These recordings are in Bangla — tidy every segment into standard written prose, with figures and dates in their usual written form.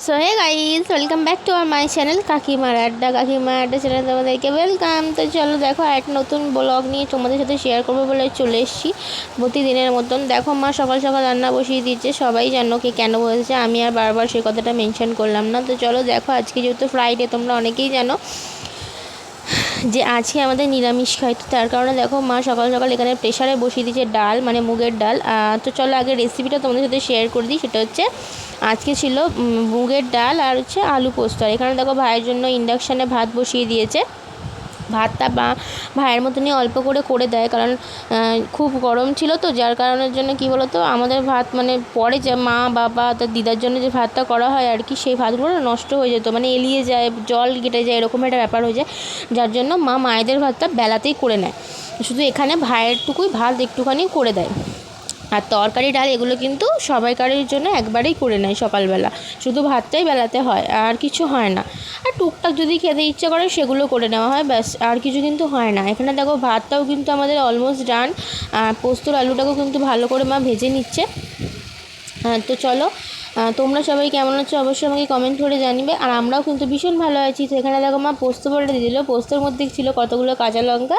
So hey guys, welcome back to আমার মাই চ্যানেল কাকিমার আড্ডা। কাকিমার আড্ডা চ্যানেল তোমাদেরকে ওয়েলকাম। তো চলো দেখো, একটা নতুন ব্লগ নিয়ে তোমাদের সাথে শেয়ার করবো বলে চলে এসেছি প্রতিদিনের মতন। দেখো, মা সকাল সকাল রান্না বসিয়ে দিচ্ছে। সবাই জানো কে কেন বলেছে, আমি আর বারবার সেই কথাটা মেনশন করলাম না। তো চলো দেখো, আজকে যেহেতু ফ্রাইডে, তোমরা অনেকেই জানো যে আজকে আমাদের নিরামিষ খাই। তো তার কারণে দেখো, মা সকাল সকাল এখানে প্রেশারে বসিয়ে দিয়েছে ডাল, মানে মুগের ডাল। তো চলো আগে রেসিপিটা তোমাদের সাথে শেয়ার করে দিই। সেটা হচ্ছে, আজকে ছিল মুগের ডাল আর হচ্ছে আলু পোস্ত। আর এখানে দেখো, ভাইয়ের জন্য ইন্ডাকশানে ভাত বসিয়ে দিয়েছে। ভাতটা ভাইয়ের মতনই অল্প করে দেয়, কারণ খুব গরম ছিল। তো যার কারণের জন্য কি বলো তো, আমাদের ভাত মানে পরে যে মা বাবা তার দিদার জন্য যে ভাতটা করা হয় আর কি, সেই ভাতগুলো নষ্ট হয়ে যেত, মানে এলিয়ে যায়, জল কেটে যায়, এরকম একটা ব্যাপার হয়ে যায়। যার জন্য মা মায়েদের ভাতটা বেলাতেই করে নেয়। শুধু এখানে ভাইয়ের টুকুই ভাত একটুখানি করে দেয়। আর তরকারি ডাল এগুলো কিন্তু সবাইকারের জন্য একবারেই করে নেয় সকালবেলা। শুধু ভাতটাই বেলাতে হয়, আর কিছু হয় না। আর টুকটাক যদি খেতে ইচ্ছা করে সেগুলো করে নেওয়া হয়, ব্যাস, আর কিছু কিন্তু হয় না। এখানে দেখো, ভাতটাও কিন্তু আমাদের অলমোস্ট ডান। পোস্তর আলুটাকেও কিন্তু ভালো করে মা ভেজে নিচ্ছে। তো চলো, তোমরা সবাই কেমন আছো অবশ্যই আমাকে কমেন্ট করে জানিবে। আর আমরাও কিন্তু ভীষণ ভালো আছি। তো এখানে দেখো, মা পোস্ত বড়া দিয়ে দিল। পোস্তর মধ্যে ছিল কতগুলো কাঁচা লঙ্কা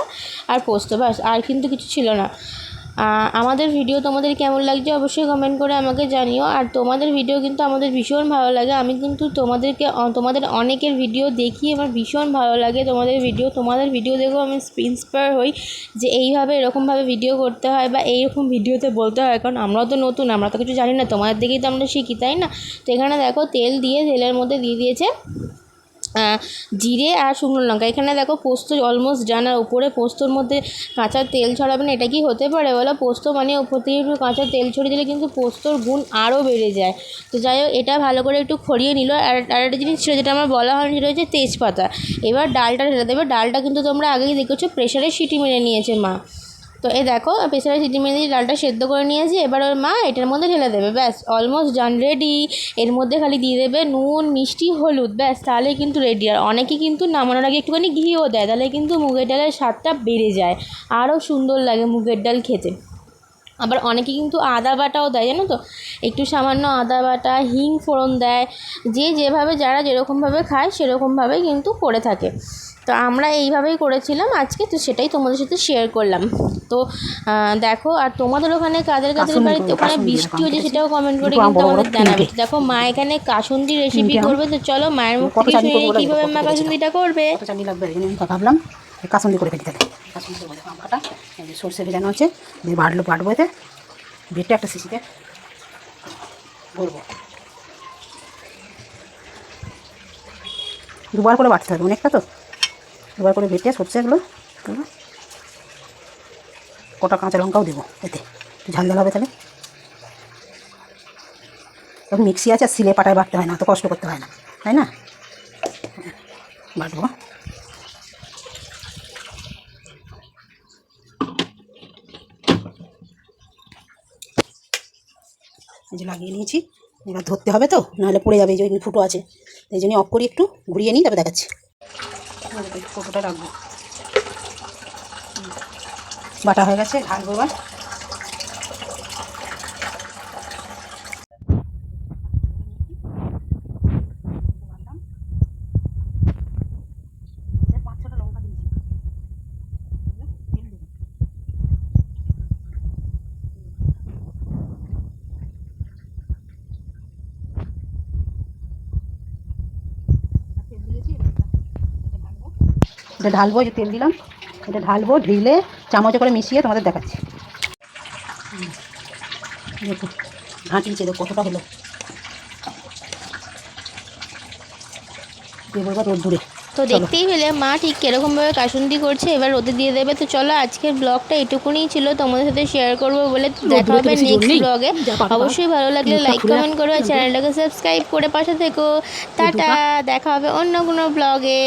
আর পোস্ত, ব্যাস, আর কিন্তু কিছু ছিল না। আমাদের ভিডিও তোমাদের কেমন লাগছে অবশ্যই কমেন্ট করে আমাকে জানিও। আর তোমাদের ভিডিও কিন্তু আমাদের ভীষণ ভালো লাগে। আমি কিন্তু তোমাদের অনেকের ভিডিও দেখি, আমার ভীষণ ভালো লাগে তোমাদের ভিডিও দেখেও আমি ইন্সপায়ার হই যে এইভাবে এরকমভাবে ভিডিও করতে হয় বা এইরকম ভিডিওতে বলতে হয়। কারণ আমরাও তো নতুন, আমরা তো কিছু জানি না, তোমাদের দেখেই তো আমরা শিখি, তাই না? তো এখানে দেখো, তেলের মধ্যে দিয়ে দিয়েছে জিরে আর শুকনো লঙ্কা। এখানে দেখো, পোস্ত অলমোস্ট ডান। আর উপরে পোস্তর মধ্যে কাঁচা তেল ছড়াবে না, এটা কি হতে পারে বলো? পোস্ত মানে উপর থেকে একটু কাঁচা তেল ছড়িয়ে দিলে কিন্তু পোস্তর গুণ আরও বেড়ে যায়। তো যাই হোক, এটা ভালো করে একটু খড়িয়ে নিল। আর একটা জিনিস ছিল যেটা আমার বলা হয়নি, সেটা হচ্ছে তেজপাতা। এবার ডালটা ঢেলে দেবে। ডালটা কিন্তু তোমরা আগেই দেখেছো প্রেশারে সিটি মেরে নিয়েছে মা। তো এই দেখো, প্রেসারে সিটি মেরে দিয়ে ডালটা সেদ্ধ করে নিয়েছি। এবার ওর মা এটার মধ্যে ঢেলে দেবে, ব্যাস, অলমোস্ট ডান, রেডি। এর মধ্যে খালি দিয়ে দেবে নুন, মিষ্টি, হলুদ, ব্যাস, তাহলে কিন্তু রেডি। আর অনেকে কিন্তু নামানোর আগে একটুখানি ঘিও দেয়, তাহলে কিন্তু মুগের ডালের স্বাদটা বেড়ে যায়, আরও সুন্দর লাগে মুগের ডাল খেতে। আবার অনেকে কিন্তু আদা বাটাও দেয়, জানো তো, একটু সামান্য আদা বাটা, হিং ফোড়ন দেয়। যেভাবে যারা যেরকমভাবে খায় সেরকমভাবে কিন্তু করে থাকে। তো আমরা এইভাবেই করেছিলাম আজকে, তো সেটাই তোমাদের সাথে শেয়ার করলাম। তো দেখো, আর তোমাদের ওখানে কাদের বাড়িতে ওখানে বৃষ্টি হচ্ছে সেটাও কমেন্ট করে কিন্তু আমাদের জানাবে। দেখো, মা এখানে কাসুন্দি রেসিপি করবে। তো চলো মায়ের মুখ থেকে শুনে কীভাবে মা কাসুন্দিটা করবে। ভাবলাম কাসুন্দি করে ফেলি। তাহলে কাসুন্দি করে দেখো, আমটা সর্ষে ভেজানো আছে, দিয়ে বাটবো। এতে বেটে একটা শিশিতে ভরবো। দুবার করে বাটতে হবে, অনেকটা তো, দুবার করে বেটে সর্ষেগুলো, কটা কাঁচা লঙ্কাও দেবো এতে, ঝাল হবে। তাহলে তখন মিক্সি আছে, আর সিলে পাটায় বাটতে হয় না, অত কষ্ট করতে হয় না, তাই না? বাটবো। এই যে লাগিয়ে নিয়েছি, এবার ধরতে হবে তো, নাহলে পড়ে যাবে। এই যে ফুটো আছে, এই জন্য অফ করি, একটু ঘুরিয়ে নিই, তারপরে দেখাচ্ছি। ফুটোটা রাখবো। বাটা হয়ে গেছে, ঢালবো এবার। এটা ঢালবো, যে তেল দিলাম, এটা ঢালবো, ঢেলে চামচে করে মিশিয়ে তোমাদের দেখাচ্ছি। দেখুন, ঘাঁটিয়েছে, দেখো কতটা হলো। দেবো এবার রোদ দূরে। তো দেখতেই পেলে মা ঠিক কীরকমভাবে কাসুন্দি করছে, এবার রোদে দিয়ে দেবে। তো চলো, আজকের ব্লগটা এটুকুনি ছিল, তোমাদের সাথে শেয়ার করবো বলে। দেখা হবে নেক্সট ব্লগে। অবশ্যই ভালো লাগলে লাইক কমেন্ট করো, আর চ্যানেলটাকে সাবস্ক্রাইব করে পাশে থেকো। টাটা, দেখা হবে অন্য কোনো ব্লগে।